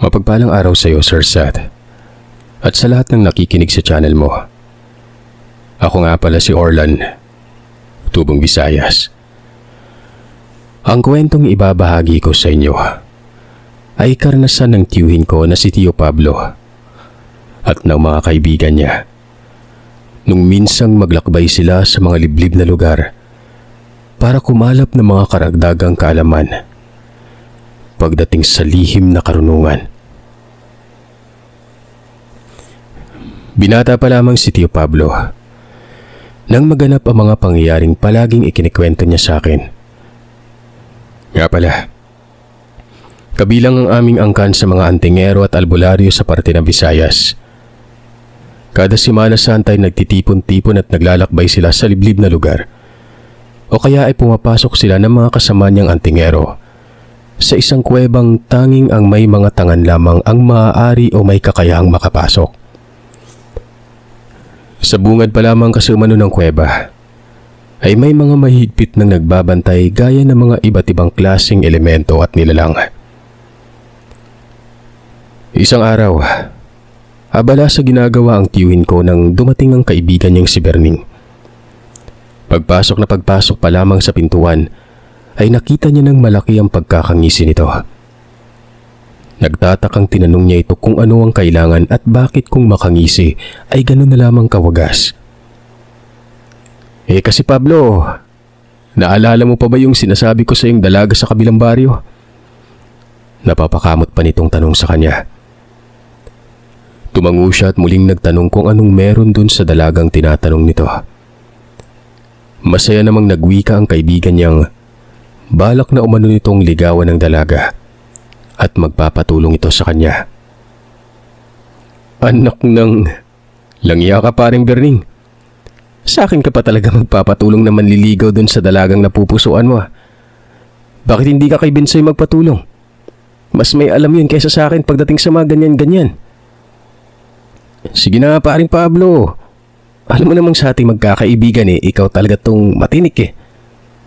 Mapagpalang araw sa iyo, Sir Seth. At sa lahat ng nakikinig sa channel mo. Ako nga pala si Orlan, Tubong Visayas. Ang kwentong ibabahagi ko sa inyo ay karanasan ng tiyuhin ko na si Tio Pablo at ng mga kaibigan niya. Nung minsang maglakbay sila sa mga liblib na lugar para kumalap ng mga karagdagang kaalaman pagdating sa lihim na karunungan. Binata pa lamang si Tio Pablo nang maganap ang mga pangyayaring palaging ikinikwento niya sa akin. Nga pala, kabilang ang aming angkan sa mga antingero at albularyo sa parte ng Visayas. Kada Semana Santa ay nagtitipon-tipon at naglalakbay sila sa liblib na lugar o kaya ay pumapasok sila ng mga kasama niyang antingero sa isang kuwebang tanging ang may mga tangan lamang ang maaari o may kakayahang makapasok. Sa bungad pa lamang kasi umano ng kuweba ay may mga mahigpit nang nagbabantay gaya ng mga iba't ibang klaseng elemento at nilalang. Isang araw, abala sa ginagawa ang tiyuhin ko nang dumating ang kaibigan niyang si Berning. Pagpasok pa lamang sa pintuan ay nakita niya ng malaki ang pagkakangisi nito. Nagtatakang tinanong niya ito kung ano ang kailangan at bakit kung makangisi ay gano'n na lamang kawagas. Kasi Pablo, naalala mo pa ba yung sinasabi ko sa iyong dalaga sa kabilang baryo? Napapakamot pa nitong tanong sa kanya. Tumango siya at muling nagtanong kung anong meron dun sa dalagang tinatanong nito. Masaya namang nagwika ang kaibigan niyang balak na umano nitong ligawan ng dalaga at magpapatulong ito sa kanya. Anak ng langya ka paring Berning. Sa akin ka pa talaga magpapatulong na manliligaw dun sa dalagang napupusuan mo. Bakit hindi ka kay Binsoy magpatulong? Mas may alam yun kaysa sa akin pagdating sa mga ganyan-ganyan. Sige na paring Pablo. Alam mo namang sa ating magkakaibigan ikaw talaga tong matinik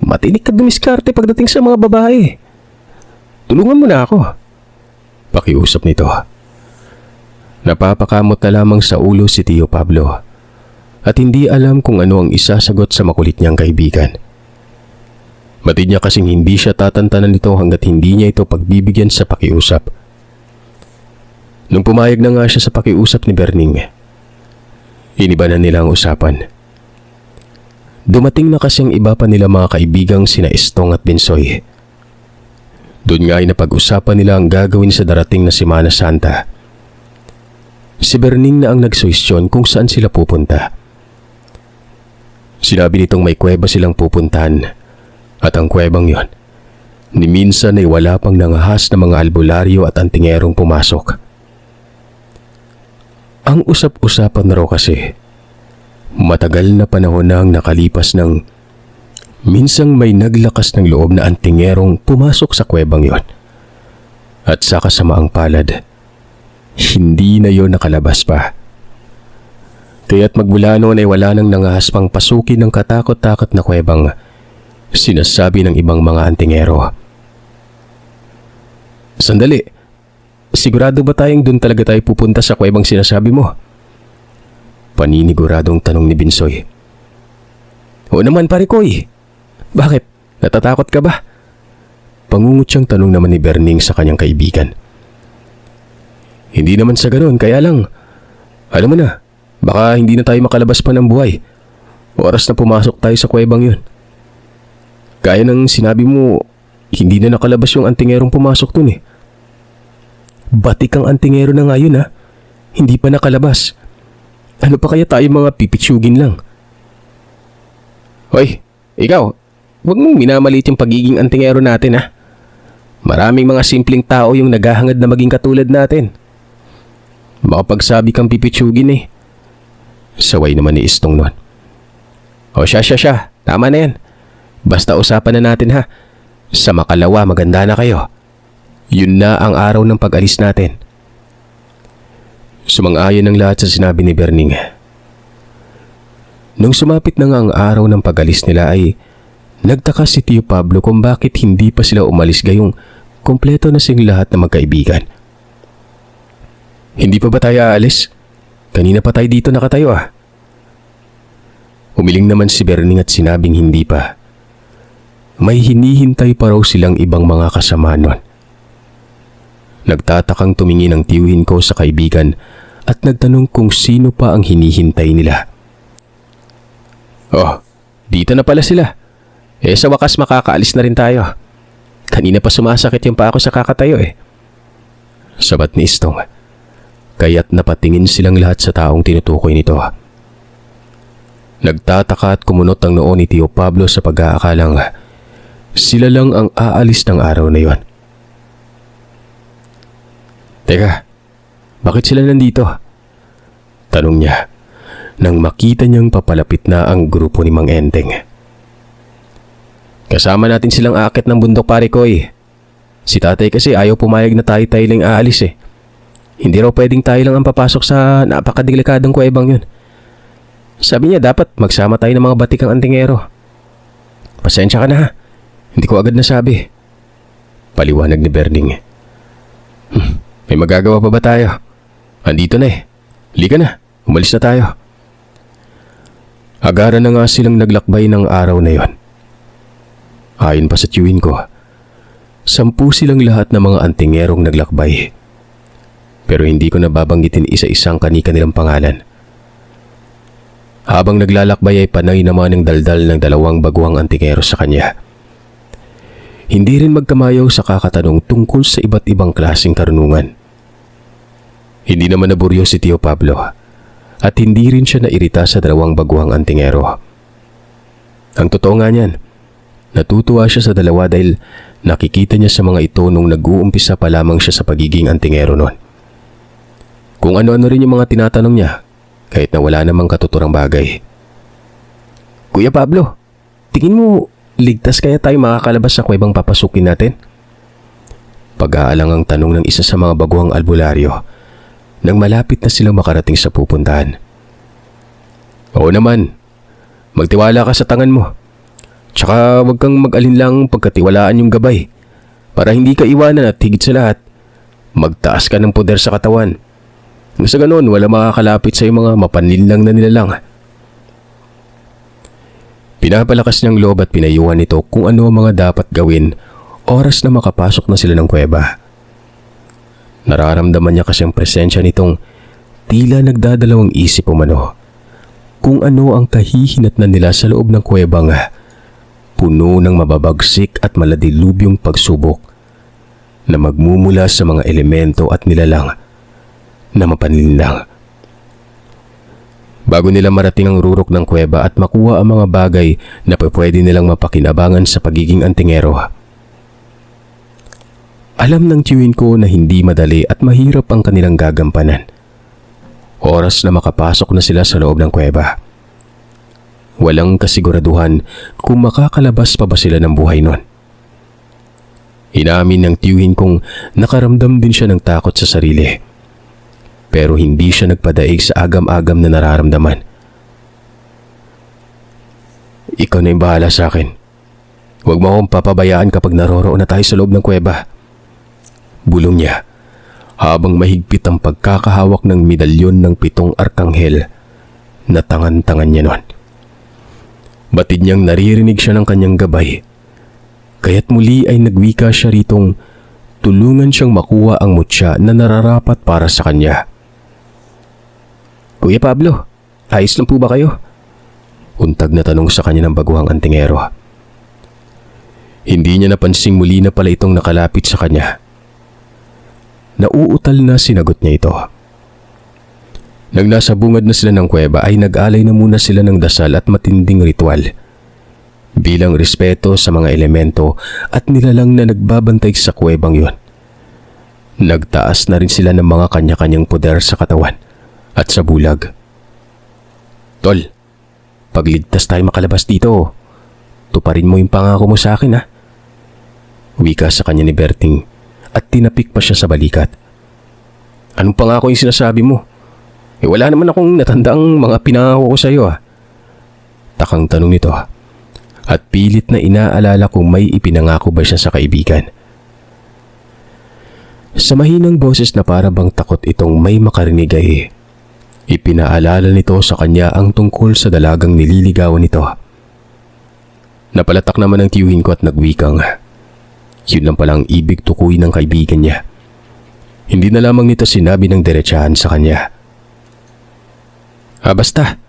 Matinik ka dumiskarte pagdating sa mga babae. Tulungan mo na ako. Pakiusap nito. Napapakamot na lamang sa ulo si Tio Pablo at hindi alam kung ano ang isasagot sa makulit niyang kaibigan. Batid niya kasing hindi siya tatantanan nito hanggat hindi niya ito pagbibigyan sa pakiusap. Nung pumayag na nga siya sa pakiusap ni Berning, iniba na nila ang usapan. Dumating na kasing iba pa nila mga kaibigang sina Estong at Binsoy. Doon nga ay napag-usapan nila ang gagawin sa darating na Semana Santa. Si Berning na ang nagsuhestyon kung saan sila pupunta. Sinabi nitong may kuweba silang pupuntahan at ang kuwebang yon, ni minsan ay wala pang nangahas na mga albularyo at antingerong pumasok. Ang usap-usapan na raw kasi, matagal na panahon na ang nakalipas ng minsang may naglakas ng loob na antingerong pumasok sa kuwebang yon. At sa kasamaang palad, hindi na yon nakalabas pa. Kaya't magmula noon ay wala nang nangahas pang pasukin ng katakot-takot na kuwebang sinasabi ng ibang mga antingero. Sandali, sigurado ba tayong doon talaga tayo pupunta sa kuwebang sinasabi mo? Paniniguradong tanong ni Binsoy. Oo naman pare Koy. Bakit? Natatakot ka ba? Pangungot siyang tanong naman ni Berning sa kanyang kaibigan. Hindi naman sa ganoon, kaya lang, alam mo na, baka hindi na tayo makalabas pa ng buhay. Oras na pumasok tayo sa kuwebang yun. Gaya ng sinabi mo, hindi na nakalabas yung antingerong pumasok dun Batik ang antingero na ngayon hindi pa nakalabas. Ano pa kaya tayo mga pipitsugin lang? Hoy, ikaw, huwag mong minamalit yung pagiging antingero natin Maraming mga simpleng tao yung naghahangad na maging katulad natin. Makapagsabi kang pipitsugin Saway naman ni Istong nun. O siya, tama na yan. Basta usapan na natin Sa makalawa maganda na kayo. Yun na ang araw ng pag-alis natin. Sumang-ayon ang lahat sa sinabi ni Berning. Nung sumapit na nga ang araw ng pag-alis nila ay nagtaka si Tio Pablo kung bakit hindi pa sila umalis gayong kumpleto na sing lahat na magkaibigan. Hindi pa ba tayo aalis? Kanina pa tayo dito nakatayo ah. Umiling naman si Berning at sinabing hindi pa. May hinihintay pa raw silang ibang mga kasama nun. Nagtatakang tumingin ang tiyuhin ko sa kaibigan at nagtanong kung sino pa ang hinihintay nila. Oh, dito na pala sila. Sa wakas makakaalis na rin tayo. Kanina pa sumasakit yung paa ko sa kakatayo eh. Sabat ni Istong. Kaya't napatingin silang lahat sa taong tinutukoy nito. Nagtataka at kumunot ang noo ni Tio Pablo sa pag-aakalang sila lang ang aalis ng araw na yon. Teka, bakit sila nandito? Tanong niya nang makita niyang papalapit na ang grupo ni Mang Enteng. Kasama natin silang aakyat ng bundok pare ko eh. Si tatay kasi ayaw pumayag na tayo lang aalis eh. Hindi raw pwedeng tayo lang ang papasok sa napakadelikadong kuwebang yun. Sabi niya dapat magsama tayo ng mga batikang antingero. Pasensya ka na ha. Hindi ko agad nasabi. Paliwanag ni Berning. May magagawa pa ba tayo? Andito na eh. Halika na. Umalis na tayo. Agaran na nga silang naglakbay ng araw na yon. Ayon pa sa tiyuhin ko, 10 silang lahat ng mga antingerong naglakbay. Pero hindi ko nababanggitin isa-isang kani-kanilang pangalan. Habang naglalakbay ay panay naman ang daldal ng 2 baguhang antingero sa kanya. Hindi rin magkamayaw sa kakatanong tungkol sa iba't ibang klaseng karunungan. Hindi naman naburyo si Tio Pablo at hindi rin siya nairita sa 2 baguhang antingero. Ang totoo nga niyan, natutuwa siya sa 2 dahil nakikita niya sa mga ito nung nag-uumpisa pa lamang siya sa pagiging antingero noon. Kung ano-ano rin yung mga tinatanong niya kahit na wala namang katuturang bagay. Kuya Pablo, tingin mo ligtas kaya tayo makakalabas sa kuwebang papasukin natin? Pag-aalang ang tanong ng isa sa mga baguhang albularyo nang malapit na silang makarating sa pupuntahan. Oo naman, magtiwala ka sa tangan mo. Tsaka huwag kang mag-alinlang pagkatiwalaan yung gabay para hindi ka iwanan at higit sa lahat, magtaas ka ng poder sa katawan. Sa ganon, wala makakalapit sa mga mapanlinlang na nilalang. Pinapalakas niyang loob at pinayuhan nito kung ano ang mga dapat gawin oras na makapasok na sila ng kuweba. Nararamdaman niya kasi ang presensya nitong tila nagdadalawang isip umano kung ano ang kahihinatnan nila sa loob ng kuwebang puno ng mababagsik at maladilubyong pagsubok na magmumula sa mga elemento at nilalang na mapanlinlang. Bago nila marating ang rurok ng kuweba at makuha ang mga bagay na pwede nilang mapakinabangan sa pagiging antingero. Alam ng tiyuhin ko na hindi madali at mahirap ang kanilang gagampanan. Oras na makapasok na sila sa loob ng kuweba. Walang kasiguraduhan kung makakalabas pa ba sila ng buhay nun. Inamin ng tiyuhin kong nakaramdam din siya ng takot sa sarili. Pero hindi siya nagpadaig sa agam-agam na nararamdaman. Ikaw na yung bahala sa akin. Huwag mo akong papabayaan kapag naroroon na tayo sa loob ng kuweba. Bulong niya habang mahigpit ang pagkakahawak ng medalyon ng 7 arkanghel na tangan-tangan niya noon. Batid niyang naririnig siya ng kanyang gabay. Kaya't muli ay nagwika siya ritong tulungan siyang makuha ang mutya na nararapat para sa kanya. Kuya Pablo, ayos lang po ba kayo? Untag na tanong sa kanya ng baguhang antingero. Hindi niya napansing muli na pala itong nakalapit sa kanya. Nauutal na sinagot niya ito. Nang nasa bungad na sila ng kuweba ay nag-alay na muna sila ng dasal at matinding ritual. Bilang respeto sa mga elemento at nilalang na nagbabantay sa kuwebang yun. Nagtaas na rin sila ng mga kanya-kanyang poder sa katawan at sa bulag. Tol, pagligtas tayo makalabas dito, tuparin mo yung pangako mo sa akin ha. Wika sa kanya ni Berting at tinapik pa siya sa balikat. Anong pangako yung sinasabi mo? Wala naman akong natandaang mga pinangako ko sa iyo ha. Takang tanong nito at pilit na inaalala kung may ipinangako ba siya sa kaibigan. Sa mahinang boses na para bang takot itong may makarinig ay ipinaalala nito sa kanya ang tungkol sa dalagang nililigawan nito. Napalatak naman ang tiyuhin ko at nagwikang, yun lang palang ibig tukuyin ng kaibigan niya. Hindi na lamang nito sinabi ng diretsahan sa kanya. Basta,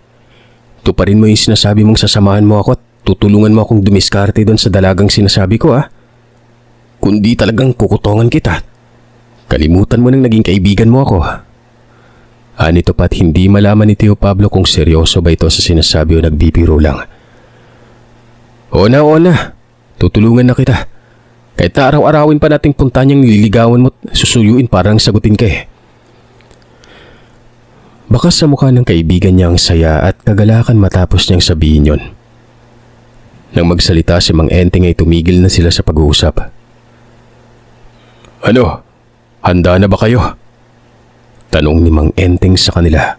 tuparin mo yung sinasabi mong sasamahan mo ako at tutulungan mo akong dumiskarte doon sa dalagang sinasabi ko Kundi talagang kukutongan kita. Kalimutan mo nang naging kaibigan mo ako. Anito pa't hindi malaman ni Tio Pablo kung seryoso ba ito sa sinasabi o nagbibiro lang. Oo na, tutulungan na kita. Kahit na araw-arawin pa nating punta niyang liligawan mo at susuyuin parang sagutin ka Baka sa mukha ng kaibigan niya ang saya at kagalakan matapos niyang sabihin yon. Nang magsalita si Mang Enteng ay tumigil na sila sa pag-uusap. Ano? Handa na ba kayo? Tanong ni Mang Enteng sa kanila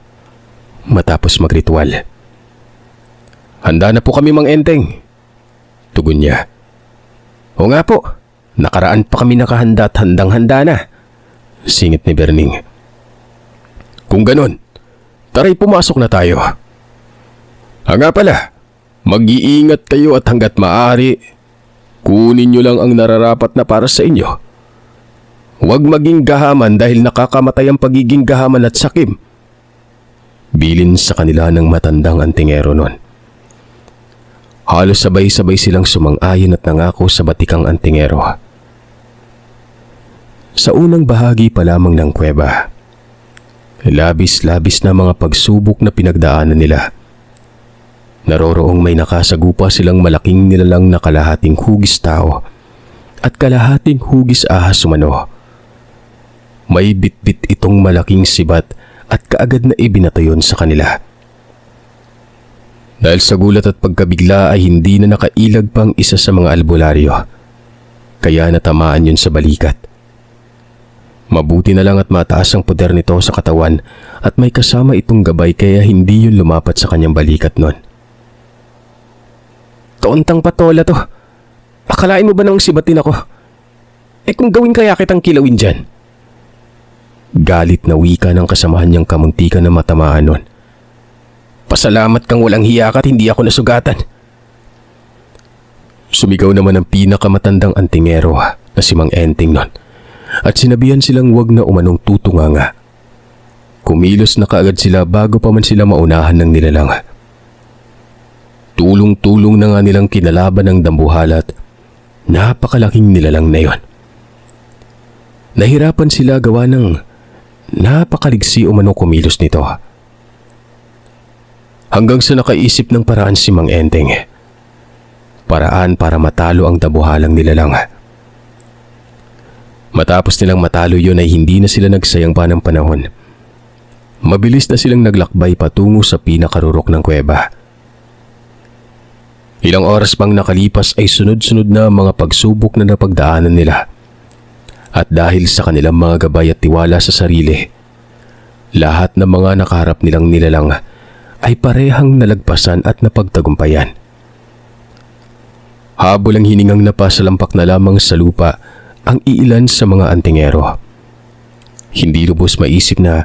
matapos magritual. Handa na po kami, Mang Enteng. Tugon niya. O nga po, nakaraan pa kami nakahanda at handang-handa na. Singit ni Berning. Kung ganon, taray pumasok na tayo. Nga pala, mag-iingat kayo at hanggat maaari, kunin nyo lang ang nararapat na para sa inyo. Huwag maging gahaman dahil nakakamatay ang pagiging gahaman at sakim. Bilin sa kanila ng matandang antingero nun. Halos sabay-sabay silang sumang-ayon at nangako sa batikang antingero. Sa unang bahagi pa lamang ng kuweba, labis-labis na mga pagsubok na pinagdaanan nila. Naroroong may nakasagupa silang malaking nilalang na kalahating hugis tao at kalahating hugis ahas umano. May bitbit itong malaking sibat at kaagad na ibinato yun sa kanila. Dahil sa gulat at pagkabigla ay hindi na nakailag pang isa sa mga albularyo, kaya natamaan yun sa balikat. Mabuti na lang at mataas ang poder nito sa katawan at may kasama itong gabay kaya hindi yun lumapat sa kanyang balikat nun. Toontang patola to. Akalain mo ba nang sibatin ako? Kung gawin kaya kitang kilawin dyan? Galit na wika ng kasamahan niyang kamuntikan na matamaan nun. Pasalamat kang walang hiya ka at hindi ako nasugatan. Sumigaw naman ang pinakamatandang antingero na si Mang Enteng nun at sinabihan silang wag na umanong tutunganga. Kumilos na kaagad sila bago pa man sila maunahan ng nilalang. Tulong-tulong na nga nilang kinalaban ng dambuhala at napakalaking nilalang na yon. Nahirapan sila gawa ng napakaligsi umano kumilos nito. Hanggang sa nakaisip ng paraan si Mang Enteng. Paraan para matalo ang dabuhalang nilalang. Matapos nilang matalo yun ay hindi na sila nagsayang pa ng panahon. Mabilis na silang naglakbay patungo sa pinakarurok ng kuweba. Ilang oras pang nakalipas ay sunod-sunod na mga pagsubok na napagdaanan nila. At dahil sa kanilang mga gabay at tiwala sa sarili, lahat ng mga nakaharap nilang nilalang ay parehang nalagpasan at napagtagumpayan. Habol ang hiningang napasalampak na lamang sa lupa ang iilan sa mga antingero. Hindi lubos maisip na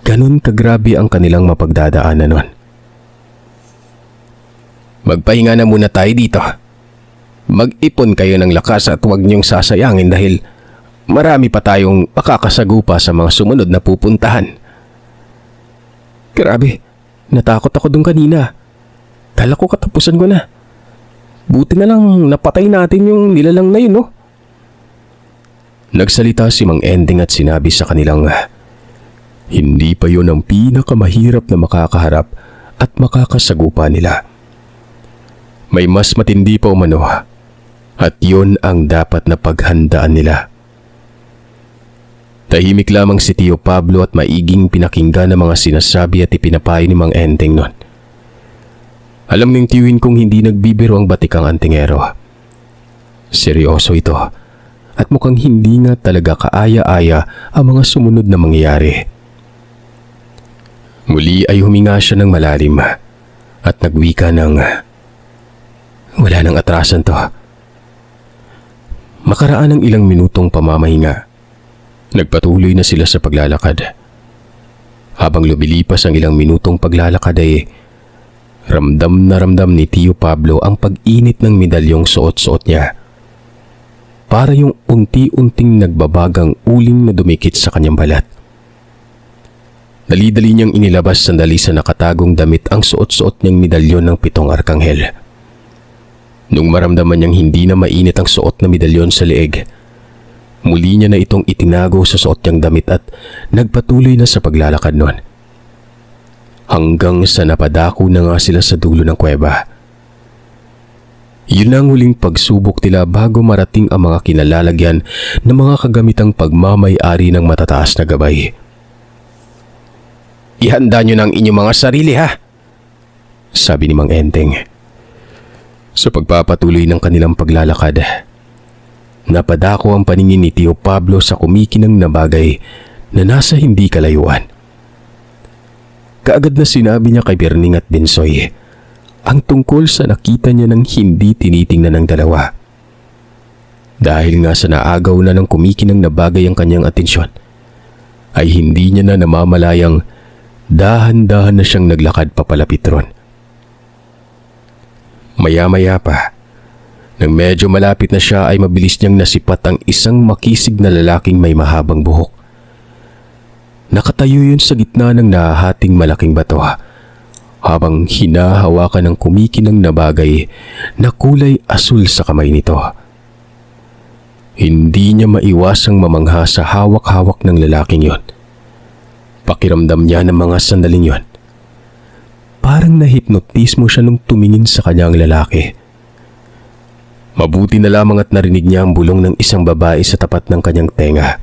ganun kagrabe ang kanilang mapagdadaanan nun. Magpahinga na muna tayo dito. Mag-ipon kayo ng lakas at huwag niyong sasayangin dahil marami pa tayong makakasagupa sa mga sumunod na pupuntahan. Grabe, natakot ako dun kanina. Kala ko katapusan ko na. Buti na lang napatay natin yung nilalang na yun, no? Nagsalita si Mang Enteng at sinabi sa kanilang hindi pa yun ang pinakamahirap na makakaharap at makakasagupa nila. May mas matindi pa umano at yun ang dapat na paghandaan nila. Tahimik lamang si Tio Pablo at maiging pinakinggan ang mga sinasabi at ipinapayo ni Mang Enteng nun. Alam ng tiyuhin kong hindi nagbibiro ang batikang antingero. Seryoso ito at mukhang hindi nga talaga kaaya-aya ang mga sumunod na mangyayari. Muli ay huminga siya ng malalim at nagwika ng wala nang atrasan to. Makaraan ng ilang minutong pamamahinga, Nagpatuloy na sila sa paglalakad. Habang lumilipas ang ilang minutong paglalakad ay ramdam na ramdam ni Tio Pablo ang pag-init ng medalyong suot-suot niya. Para yung unti-unting nagbabagang uling na dumikit sa kanyang balat. Dali-dali niyang inilabas sandali sa nakatagong damit ang suot-suot niyang medalyon ng 7 arkanghel. Nung maramdaman niyang hindi na mainit ang suot na medalyon sa leeg, muli niya na itong itinago sa suot niyang damit at nagpatuloy na sa paglalakad nun. Hanggang sa napadako na nga sila sa dulo ng kuweba. Yun ang huling pagsubok nila bago marating ang mga kinalalagyan ng mga kagamitang pagmamay-ari ng matataas na gabay. "Ihanda nyo ng inyong mga sarili, ha?" sabi ni Mang Enteng. Sa pagpapatuloy ng kanilang paglalakad, napadako ang paningin ni Tio Pablo sa kumikinang na bagay na nasa hindi kalayuan. Kaagad na sinabi niya kay Berning at Binsoy ang tungkol sa nakita niya ng hindi tinitingnan ng dalawa. Dahil nga sa naagaw na ng kumikinang na bagay ang kanyang atensyon, ay hindi niya na namamalayang dahan-dahan na siyang naglakad papalapit ron. Maya-maya pa, nang medyo malapit na siya ay mabilis niyang nasipat ang isang makisig na lalaking may mahabang buhok. Nakatayo yun sa gitna ng nahahating malaking bato habang hinahawakan ng kumikinang na bagay na kulay asul sa kamay nito. Hindi niya maiwasang mamangha sa hawak-hawak ng lalaking yon. Pakiramdam niya ng mga sandaling yon. Parang nahipnotismo siya nung tumingin sa kanyang lalaki. Mabuti na lamang at narinig niya ang bulong ng isang babae sa tapat ng kanyang tenga.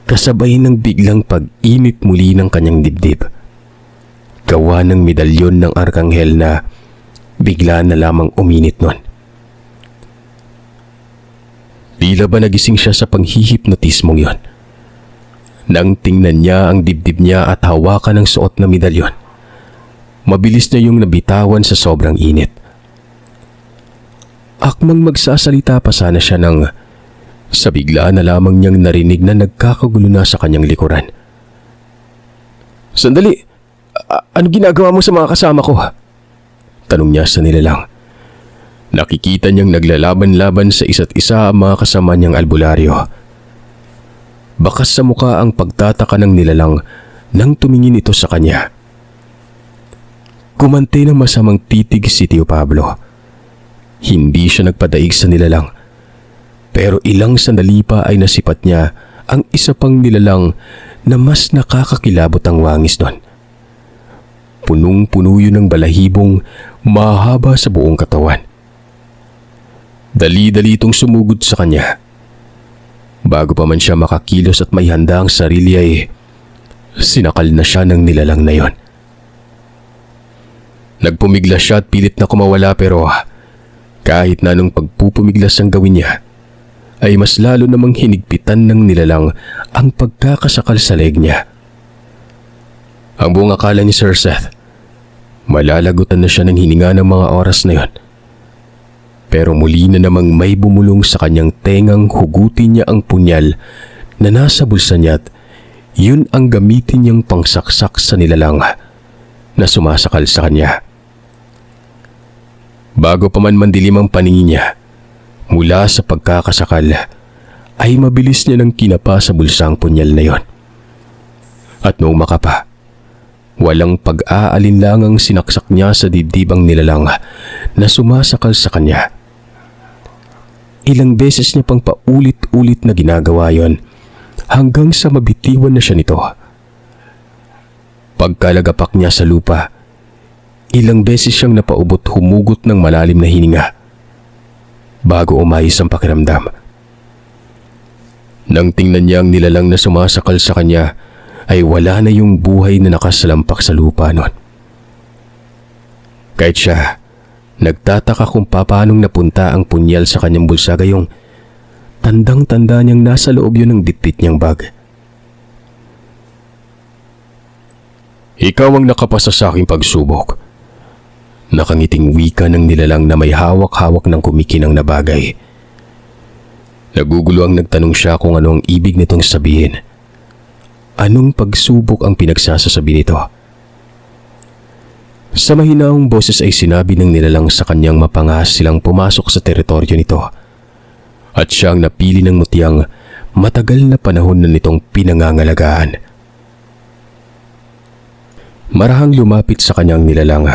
Kasabay ng biglang pag-init muli ng kanyang dibdib. Gawa ng medalyon ng arkanghel na bigla na lamang uminit nun. Tila ba nagising siya sa panghihipnotismong yon. Nang tingnan niya ang dibdib niya at hawakan ng suot na medalyon, mabilis niya yung nabitawan sa sobrang init. Akmang magsasalita pa sana siya nang sa bigla na lamang niyang narinig na nagkakagulo na sa kanyang likuran. "Sandali! Ano ginagawa mo sa mga kasama ko?" tanong niya sa nilalang. Nakikita niyang naglalaban-laban sa isa't isa ang mga kasama niyang albularyo. Bakas sa muka ang pagtataka ng nilalang nang tumingin ito sa kanya. Kumante ng masamang titig si Tio Pablo. Hindi siya nagpadaig sa nilalang. Pero ilang sandali pa ay nasipat niya ang isa pang nilalang na mas nakakakilabot ang wangis doon. Punong-puno yun ng balahibong mahaba sa buong katawan. Dali-dali itong sumugod sa kanya. Bago pa man siya makakilos at may handa ang sarili ay sinakal na siya ng nilalang na yon. Nagpumiglas siya at pilit na kumawala pero kahit na nung pagpupumiglas ang gawin niya, ay mas lalo namang hinigpitan ng nilalang ang pagkakasakal sa leeg niya. Ang buong akala ni Sir Seth, malalagutan na siya ng hininga ng mga oras na yon. Pero muli na namang may bumulong sa kanyang tengang hugutin niya ang punyal na nasa bulsa niya at yun ang gamitin niyang pangsaksak sa nilalang na sumasakal sa kanya. Bago pa man mandilim ang paningin niya, mula sa pagkakasakal, ay mabilis niya nang kinapa sa bulsa ang punyal na yon. At noong makapa, walang pag-aalinlangang sinaksak niya sa dibdib ang nilalang na sumasakal sa kanya. Ilang beses niya pang paulit-ulit na ginagawa yon hanggang sa mabitiwan na siya nito. Pagkalagapak niya sa lupa, ilang beses siyang napaubot humugot ng malalim na hininga bago umayos ang pakiramdam. Nang tingnan niya ang nilalang na sumasakal sa kanya, ay wala na yung buhay na nakasalampak sa lupa noon. Kahit siya, nagtataka kung paanong napunta ang punyal sa kanyang bulsa gayong tandang-tanda niyang nasa loob yun ng bitbit niyang bag. "Ikaw ang nakapasa sa aking pagsubok." Nakangiting wika ng nilalang na may hawak-hawak ng kumikinang na bagay. Nagugulo ang nagtanong siya kung ano ang ibig nitong sabihin. Anong pagsubok ang pinagsasasabi nito? Sa mahinaong boses ay sinabi ng nilalang sa kanyang mapangahas silang pumasok sa teritoryo nito. At siya ang napili ng mutiyang matagal na panahon na nitong pinangangalagaan. Marahang lumapit sa kanyang nilalang.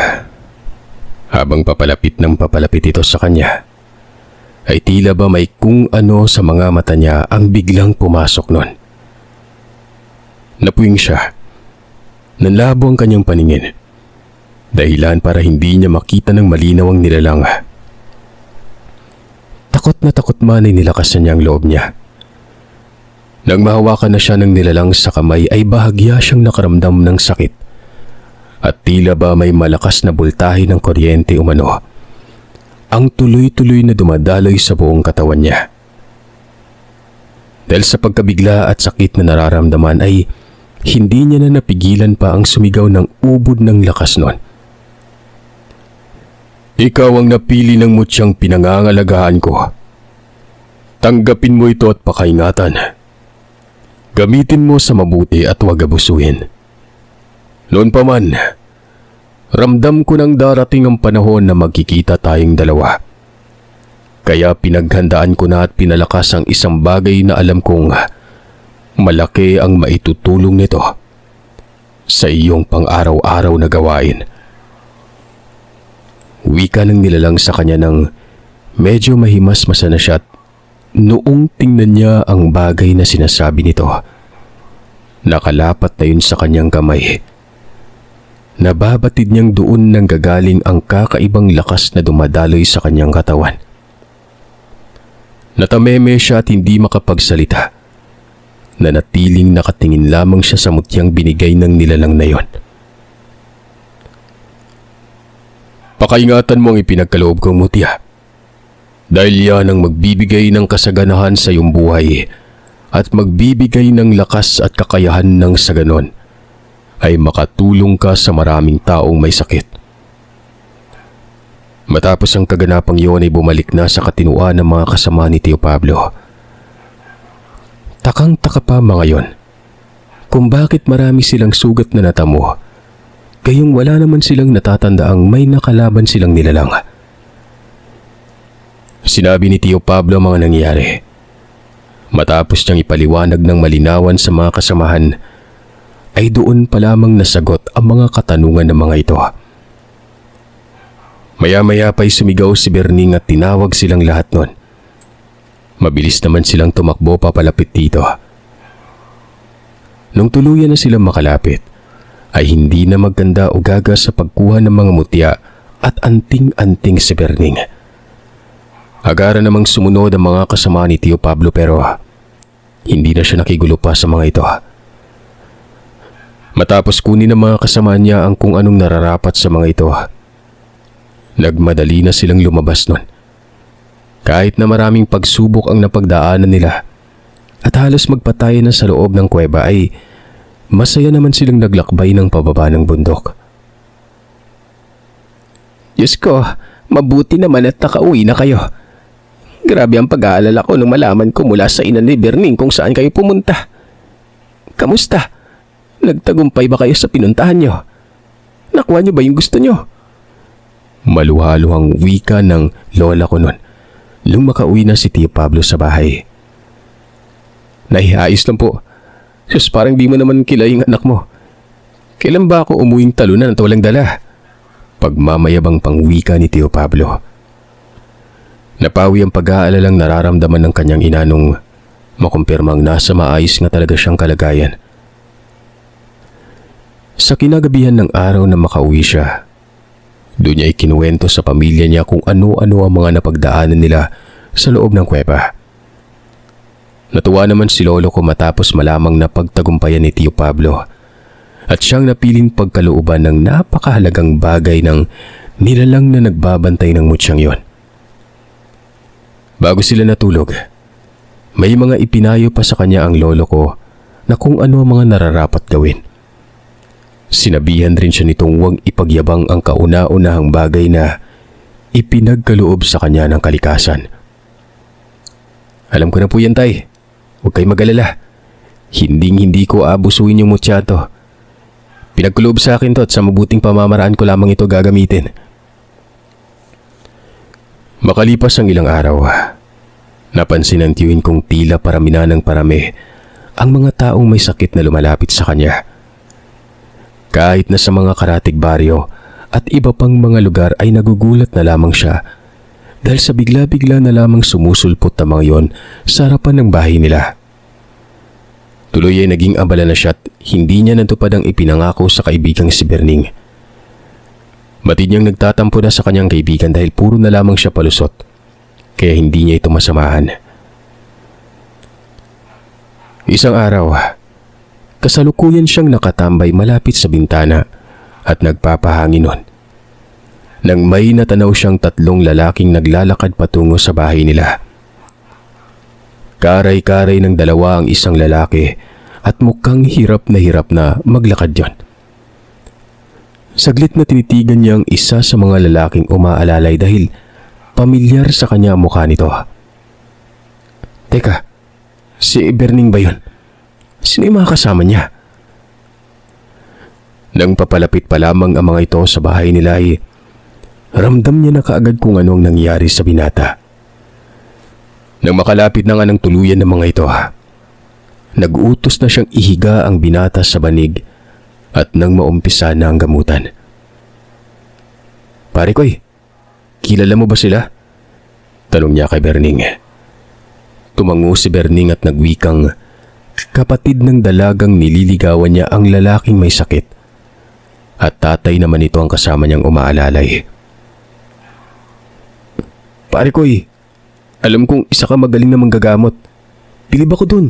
Habang papalapit ng papalapit ito sa kanya, ay tila ba may kung ano sa mga mata niya ang biglang pumasok nun. Napuwing siya. Nanlabo ang kanyang paningin. Dahilan para hindi niya makita ng malinaw ang nilalang. Takot na takot man ay nilakas niya ang loob niya. Nang mahawakan na siya ng nilalang sa kamay ay bahagya siyang nakaramdam ng sakit. At tila ba may malakas na bultahe ng kuryente umano. Ang tuloy-tuloy na dumadaloy sa buong katawan niya. Dahil sa pagkabigla at sakit na nararamdaman ay hindi niya na napigilan pa ang sumigaw ng ubod ng lakas nun. Ikaw ang napili ng mutyang pinangangalagahan ko. Tanggapin mo ito at pakaingatan. Gamitin mo sa mabuti at huwag abusuhin. Noon pa man, ramdam ko nang darating ang panahon na magkikita tayong dalawa. Kaya pinaghandaan ko na at pinalakas ang isang bagay na alam kong malaki ang maitutulong nito sa iyong pang-araw-araw na gawain. Wika ng nilalang sa kanya nang medyo mahimasmasa na siya at noong tingnan niya ang bagay na sinasabi nito. Nakalapat na yun sa kanyang kamay. Nababatid niyang doon nang gagaling ang kakaibang lakas na dumadaloy sa kanyang katawan. Natameme siya at hindi makapagsalita. Nanatiling nakatingin lamang siya sa mutyang binigay ng nilalang na yon. Pakaingatan mo ang ipinagkaloob kong mutya. Dahil yan ang magbibigay ng kasaganahan sa iyong buhay at magbibigay ng lakas at kakayahan ng sa ganon ay makatulong ka sa maraming taong may sakit. Matapos ang kaganapang iyon ay bumalik na sa katinuan ng mga kasama ni Tio Pablo. Takang-taka pa mga yon kung bakit marami silang sugat na natamo, gayong wala naman silang natatandaang may nakalaban silang nilalang. Sinabi ni Tio Pablo ang mga nangyari. Matapos niyang ipaliwanag ng malinawan sa mga kasamahan, ay doon pa lamang nasagot ang mga katanungan ng mga ito. Maya-maya pa'y sumigaw si Berning at tinawag silang lahat nun. Mabilis naman silang tumakbo papalapit dito. Nung tuluyan na silang makalapit, ay hindi na maganda o gaga sa pagkuha ng mga mutya at anting-anting si Berning. Agara namang sumunod ang mga kasama ni Tio Pablo pero hindi na siya nakigulo pa sa mga ito. Matapos kunin ng mga kasama niya ang kung anong nararapat sa mga ito, nagmadali na silang lumabas nun. Kahit na maraming pagsubok ang napagdaanan nila at halos magpatayan na sa loob ng kuweba ay masaya naman silang naglakbay ng pababa ng bundok. Diyos ko, mabuti naman at nakauwi na kayo. Grabe ang pag-aalala ko nung malaman ko mula sa ina ni Berning kung saan kayo pumunta. Kamusta? Nagtagumpay ba kayo sa pinuntahan nyo? Nakuha nyo ba yung gusto nyo? Maluhaluhang wika ng lola ko nun nung makauwi na si Tio Pablo sa bahay. Nahihaayos lang po. Sus, parang di mo naman kilala yung anak mo. Kailan ba ako umuwing talunan at walang dala? Pagmamayabang pangwika ni Tio Pablo. Napawi ang pag-aalalang nararamdaman ng kanyang ina nung makumpirmang nasa maayos nga talaga siyang kalagayan. Sa kinagabihan ng araw na makauwi siya, doon niya ikinuwento sa pamilya niya kung ano-ano ang mga napagdaanan nila sa loob ng kuweba. Natuwa naman si lolo ko matapos malamang na pagtagumpayan ni Tio Pablo at siyang napiling pagkalooban ng napakahalagang bagay ng nilalang na nagbabantay ng mutyang yon. Bago sila natulog, may mga ipinayo pa sa kanya ang lolo ko na kung ano ang mga nararapat gawin. Sinabihan rin siya nitong huwag ipagyabang ang kauna-unahang bagay na ipinagkaloob sa kanya ng kalikasan. Alam ko na po yan, tay. Huwag kayo mag-alala. Hindi ko aabusuin yung mutya to. Pinagkulob sa akin to at sa mabuting pamamaraan ko lamang ito gagamitin. Makalipas ang ilang araw, napansin ng tiyuhin kong tila parami na ng parami ang mga taong may sakit na lumalapit sa kanya. Kahit na sa mga karatig baryo at iba pang mga lugar ay nagugulat na lamang siya dahil sa bigla-bigla na lamang sumusulpot ang mga yon sa harapan ng bahay nila. Tuloy ay naging abala na siya at hindi niya natupad ang ipinangako sa kaibigang si Berning. Batid niyang nagtatampo na sa kanyang kaibigan dahil puro na lamang siya palusot, kaya hindi niya ito masamahan. Isang araw, kasalukuyan siyang nakatambay malapit sa bintana at nagpapahangin nun nang may natanaw siyang 3 lalaking naglalakad patungo sa bahay nila. Karay-karay ng dalawa ang isang lalaki at mukhang hirap na maglakad yon. Saglit na tinitigan niya ang isa sa mga lalaking umaalalay dahil pamilyar sa kanya ang mukha nito. Teka, si Berning ba yun? Sino yung mga kasama niya? Nang papalapit pa lamang ang mga ito sa bahay nila ay ramdam niya na kaagad kung ano ang nangyari sa binata. Nang makalapit na nga ng tuluyan ng mga ito, nag-utos na siyang ihiga ang binata sa banig at nang maumpisa na ang gamutan. Pare koy, kilala mo ba sila? Tanong niya kay Berning. Tumango si Berning at nagwikang kapatid ng dalagang nililigawan niya ang lalaking may sakit at tatay naman ito ang kasama niyang umaalalay. Pare koy, alam kong isa ka magaling na manggagamot. Bilib ako dun.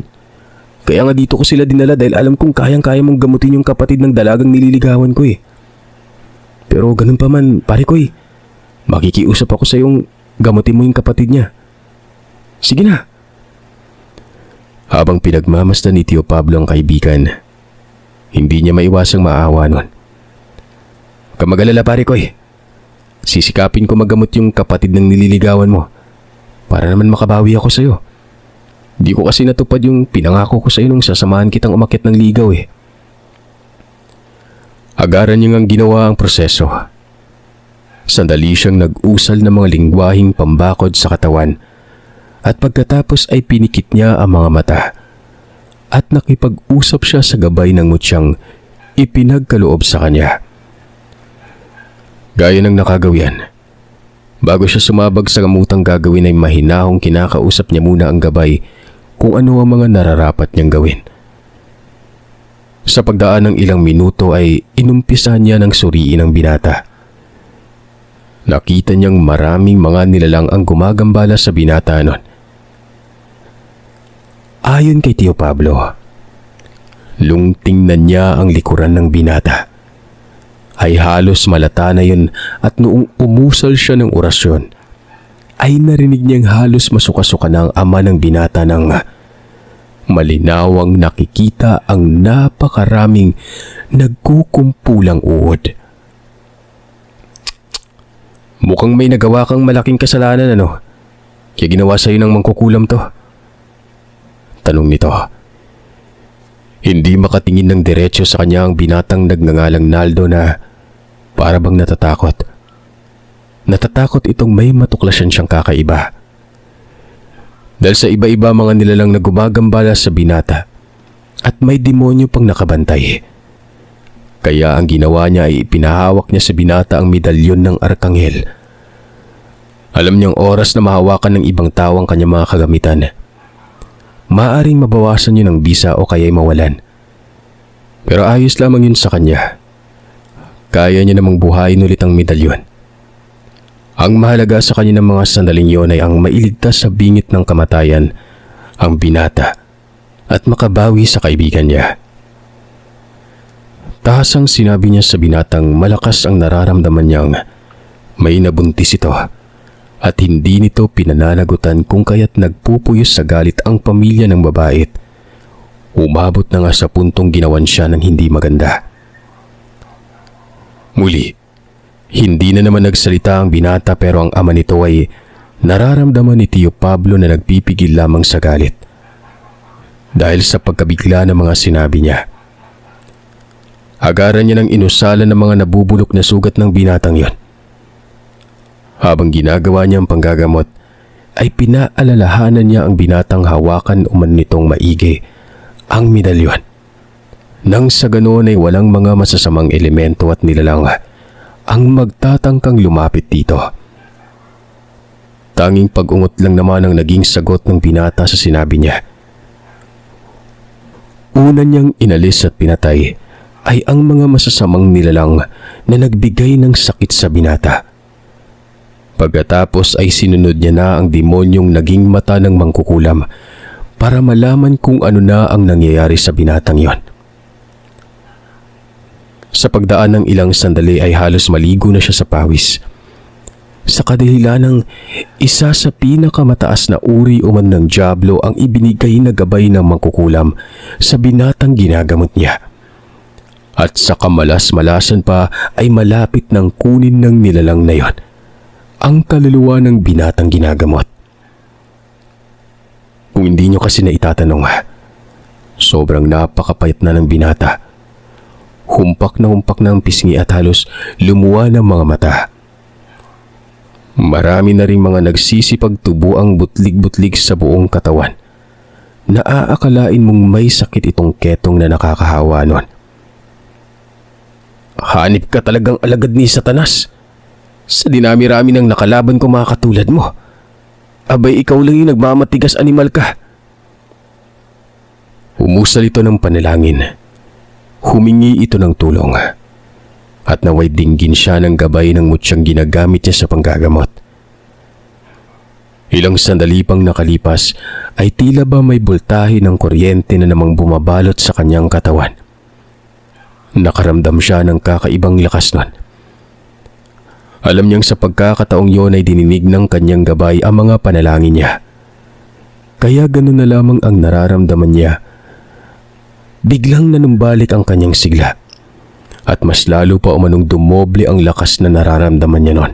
Kaya nga dito ko sila dinala dahil alam kong kayang-kaya mong gamutin yung kapatid ng dalagang nililigawan ko eh. Pero ganun pa man, pare koy, makikiusap ako sa yung gamutin mo yung kapatid niya. Sige na. Habang pinagmamasdan ni Tio Pablo ang kaibigan, hindi niya maiwasang maawa nun. Kamagalala pare koy, sisikapin ko magamot yung kapatid ng nililigawan mo para naman makabawi ako sa'yo. Di ko kasi natupad yung pinangako ko sa'yo nung sasamahan kitang umakyat ng ligaw eh. Agaran niya ngang ginawa ang proseso. Sandali siyang nag-usal ng mga lingwahing pambakod sa katawan at pagkatapos ay pinikit niya ang mga mata at nakipag-usap siya sa gabay ng mutyang ipinagkaloob sa kanya. Gaya ng nakagawian, bago siya sumabag sa gamutang gagawin ay mahinahong kinakausap niya muna ang gabay kung ano ang mga nararapat niyang gawin. Sa pagdaan ng ilang minuto ay inumpisahan niya ng suriin ang binata. Nakita niyang maraming mga nilalang ang gumagambala sa binata nun. Ayon kay Tio Pablo, lungting na niya ang likuran ng binata. Ay halos malata na yun at noong umusal siya ng orasyon, ay narinig niyang halos masuka-suka na ang ama ng binata ng malinawang nakikita ang napakaraming nagkukumpulang uod. Mukhang may nagawa kang malaking kasalanan ano? Kaya ginawa sa'yo ng mangkukulam to? Tanong nito. Hindi makatingin ng diretso sa kanya ang binatang nagngangalang Naldo na para bang natatakot. Natatakot itong may matuklasan siyang kakaiba. Dahil sa iba-iba mga nilalang na gumagambala sa binata at may demonyo pang nakabantay. Kaya ang ginawa niya ay pinahawak niya sa binata ang medalyon ng Arkanghel. Alam niyang oras na mahawakan ng ibang tao ang kanyang mga kagamitan. Maaring mabawasan niyo ng bisa o kaya'y mawalan. Pero ayos lamang yun sa kanya. Kaya niya namang buhayin ulit ang medalyon. Ang mahalaga sa kanya ng mga sandaling yon ay ang mailigtas sa bingit ng kamatayan ang binata at makabawi sa kaibigan niya. Tahasang sinabi niya sa binatang malakas ang nararamdaman niyang may nabuntis ito at hindi nito pinananagutan kung kaya't nagpupuyos sa galit ang pamilya ng babae. Umabot na nga sa puntong ginawan siya ng hindi maganda. Muli, hindi na naman nagsalita ang binata pero ang ama nito ay Nararamdaman ni Tio Pablo na nagpipigil lamang sa galit dahil sa pagkabigla ng mga sinabi niya. Agaran niya ng inusalan ng mga nabubulok na sugat ng binatang yon. Habang ginagawa niya ang panggagamot, ay pinaalalahanan niya ang binatang hawakan umano nitong maigi ang medalyon. Nang sa ganoon ay walang mga masasamang elemento at nilalang ang magtatangkang lumapit dito. Tanging pag-ungot lang naman ang naging sagot ng binata sa sinabi niya. Una niyang inalis at pinatay ay ang mga masasamang nilalang na nagbigay ng sakit sa binata. Pagkatapos ay sinunod niya na ang demonyong naging mata ng mangkukulam para malaman kung ano na ang nangyayari sa binatang yon. Sa pagdaan ng ilang sandali ay halos maligo na siya sa pawis. Sa kadahilan ng isa sa pinakamataas na uri uman ng dyablo ang ibinigay na gabay ng mangkukulam sa binatang ginagamot niya. At sa kamalas-malasan pa ay malapit ng kunin ng nilalang na yon ang kaluluwa ng binatang ginagamot. Kung hindi nyo kasi na itatanong, sobrang napakapayat na ng binata. Humpak na ang pisngi at halos lumuwa ng mga mata. Marami na ring mga nagsisipagtubo ang butlig-butlig sa buong katawan. Naaakalain mong may sakit itong ketong na nakakahawa nun. Hanip ka talagang alagad ni Satanas. Sa dinami-rami ng nakalaban ko mga katulad mo. Abay ikaw lang yung nagmamatigas animal ka. Umusal ito ng panalangin. Humingi ito ng tulong. At naway dinggin siya ng gabay ng mutsyang ginagamit niya sa panggagamot. Ilang sandali pang nakalipas ay tila ba may bultahe ng kuryente na namang bumabalot sa kanyang katawan. Nakaramdam siya ng kakaibang lakas nun. Alam niyang sa pagkakataong yon ay dininig ng kanyang gabay ang mga panalangin niya. Kaya ganun na lamang ang nararamdaman niya. Biglang nanumbalik ang kanyang sigla. At mas lalo pa umanong dumoble ang lakas na nararamdaman niya noon.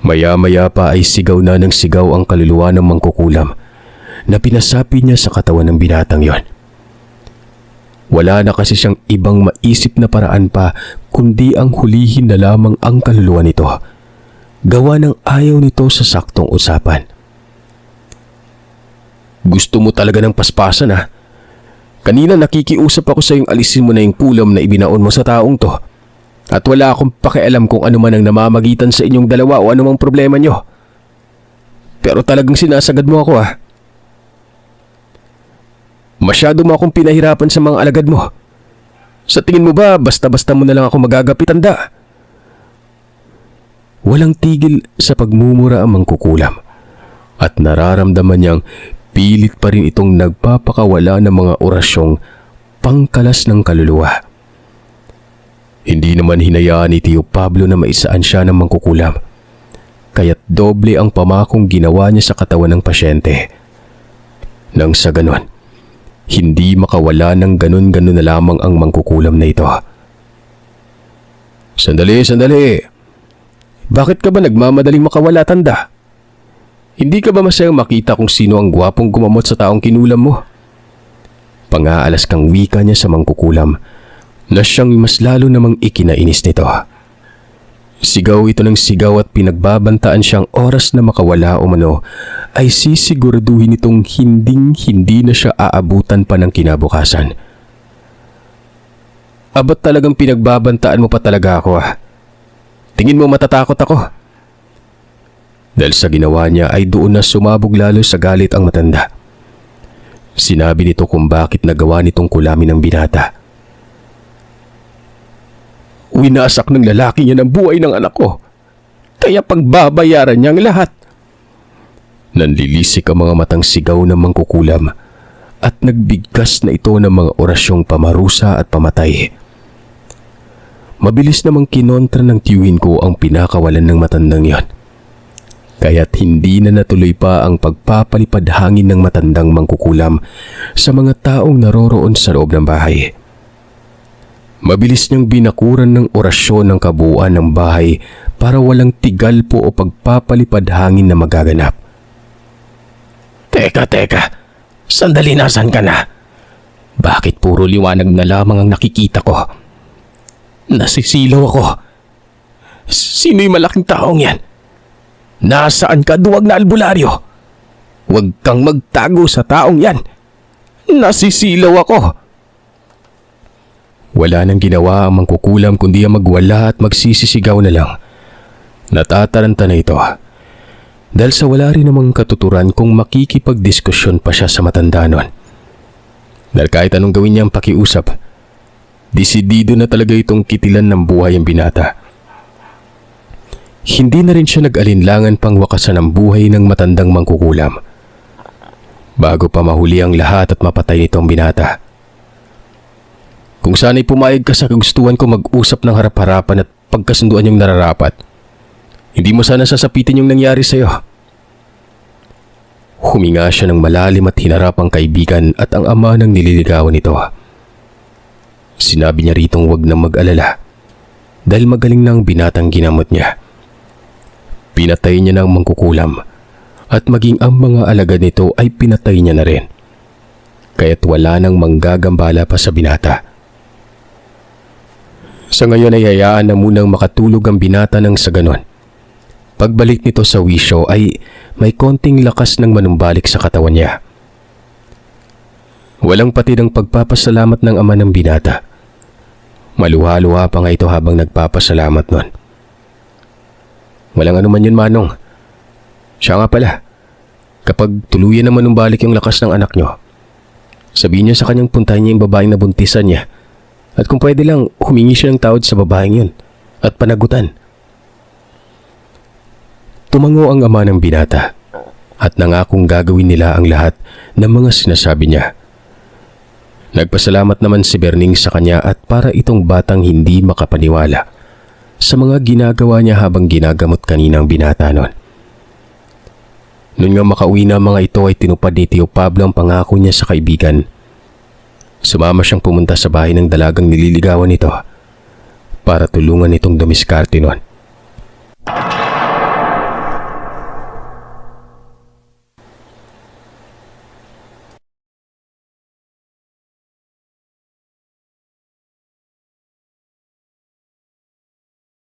Maya-maya pa ay sigaw na ng sigaw ang kaluluwa ng mangkukulam na pinasapi niya sa katawan ng binatang yon. Wala na kasi siyang ibang maisip na paraan pa kundi ang hulihin na lamang ang kaluluwa nito. Gawa ng ayaw nito sa saktong usapan. Gusto mo talaga ng paspasan ha? Kanina nakikiusap ako sa iyong alisin mo na yung kulam na ibinaon mo sa taong to. At wala akong pakialam kung ano man ang namamagitan sa inyong dalawa o anumang problema nyo. Pero talagang sinasagad mo ako ha. Masyado mo akong pinahirapan sa mga alagad mo. Sa tingin mo ba basta-basta mo na lang ako magagapit tanda? Walang tigil sa pagmumura ang mangkukulam. At nararamdaman niyang pilit pa rin itong nagpapakawala ng mga orasyong pangkalas ng kaluluwa. Hindi naman hinayaan ni Tio Pablo na maisaan siya ng mangkukulam. Kaya't doble ang pamakong ginawa niya sa katawan ng pasyente. Nang sa ganon, hindi makawala ng ganun-ganun na lamang ang mangkukulam na ito. Sandali. Bakit ka ba nagmamadaling makawala tanda? Hindi ka ba masayang makita kung sino ang gwapong gumamot sa taong kinulam mo? Pang-aalas kang wika niya sa mangkukulam na siyang mas lalo namang ikinainis nito. Sigaw ito ng sigaw at pinagbabantaan siyang oras na makawala umano ay sisiguraduhin itong hindi na siya aabutan pa ng kinabukasan. Abat talagang pinagbabantaan mo pa talaga ako ha? Tingin mo matatakot ako? Dahil sa ginawa niya ay doon na sumabog lalo sa galit ang matanda. Sinabi nito kung bakit nagawa nitong kulamin ng binata. Winasak ng lalaki niya ng buhay ng anak ko. Kaya pagbabayaran niya ang lahat. Nanlilisik ang mga matang sigaw ng mangkukulam at nagbigkas na ito ng mga orasyong pamarusa at pamatay. Mabilis namang kinontra ng tiyuhin ko ang pinakawalan ng matandang yon. Kaya't hindi na natuloy pa ang pagpapalipad hangin ng matandang mangkukulam sa mga taong naroroon sa loob ng bahay. Mabilis niyang binakuran ng orasyon ng kabuuan ng bahay para walang tigal po o pagpapalipad hangin na magaganap. Teka, sandali, nasan ka na? Bakit puro liwanag na lamang ang nakikita ko? Nasisilaw ako. Sino yung malaking taong yan? Nasaan ka, duwag na albularyo? Huwag kang magtago sa taong yan. Nasisilaw ako. Wala nang ginawa ang mangkukulam kundi ang magwala at magsisisigaw na lang. Natataranta na ito dahil sa wala rin namang katuturan kung makikipagdiskusyon pa siya sa matanda nun. Dahil kahit anong gawin niyang pakiusap, desidido na talaga itong kitilan ng buhay ang binata. Hindi na rin siya nag-alinlangan pang wakasan ang buhay ng matandang mangkukulam bago pa mahuli ang lahat at mapatay nitong binata. Kung sana'y pumayag ka sa kagustuhan ko mag-usap ng harap-harapan at pagkasunduan yung nararapat, hindi mo sana sasapitin yung nangyari sa'yo. Huminga siya ng malalim at hinarap ang kaibigan at ang ama ng nililigawan nito. Sinabi niya ritong huwag na mag-alala dahil magaling na ang binatang ginamot niya. Pinatay niya ng mangkukulam at maging ang mga alagad nito ay pinatay niya na rin. Kaya't wala nang manggagambala pa sa binata. Sa ngayon ay hayaan na munang makatulog ang binata ng sa ganon. Pagbalik nito sa wisyo ay may konting lakas ng manumbalik sa katawan niya. Walang patid ang pagpapasalamat ng ama ng binata. Maluha-luha pa nga ito habang nagpapasalamat nun. Walang anuman yun, Manong. Siya nga pala, kapag tuluyan na manumbalik yung lakas ng anak nyo, sabihin niyo sa kanyang puntahan niya yung babaeng nabuntisan niya. At kung pwede lang, humingi siya ng tawad sa babaeng yun at panagutan. Tumango ang ama ng binata at nangakong gagawin nila ang lahat ng mga sinasabi niya. Nagpasalamat naman si Berning sa kanya at para itong batang hindi makapaniwala sa mga ginagawa niya habang ginagamot kanina ang binata nun. Noon nga makauwi na mga ito ay tinupad ni Tio Pablo ang pangako niya sa kaibigan. Sumama siyang pumunta sa bahay ng dalagang nililigawan nito para tulungan itong dumiskarte nun.